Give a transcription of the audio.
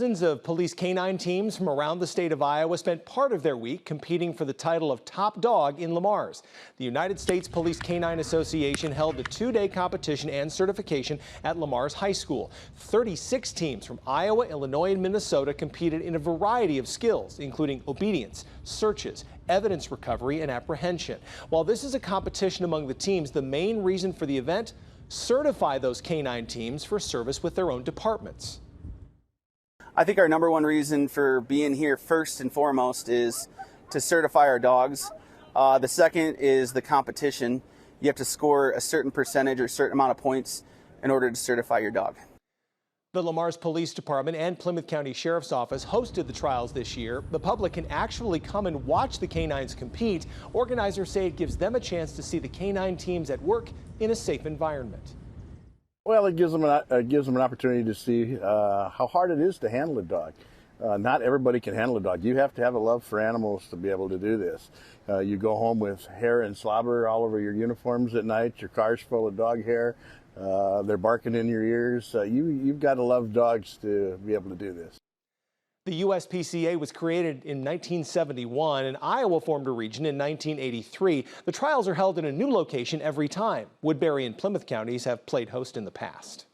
Dozens of police canine teams from around the state of Iowa spent part of their week competing for the title of top dog in Le Mars. The United States Police Canine Association held a two-day competition and certification at Le Mars High School. 36 teams from Iowa, Illinois, and Minnesota competed in a variety of skills, including obedience, searches, evidence recovery, and apprehension. While this is a competition among the teams, the main reason for the event: certify those canine teams for service with their own departments. I think our number one reason for being here first and foremost is to certify our dogs. The second is the competition. You have to score a certain percentage or a certain amount of points in order to certify your dog. The Le Mars Police Department and Plymouth County Sheriff's Office hosted the trials this year. The public can actually come and watch the canines compete. Organizers say it gives them a chance to see the canine teams at work in a safe environment. Well, it gives them an opportunity to see how hard it is to handle a dog. Not everybody can handle a dog. You have to have a love for animals to be able to do this. You go home with hair and slobber all over your uniforms at night. Your car's full of dog hair. They're barking in your ears. You've got to love dogs to be able to do this. The USPCA was created in 1971, and Iowa formed a region in 1983. The trials are held in a new location every time. Woodbury and Plymouth counties have played host in the past.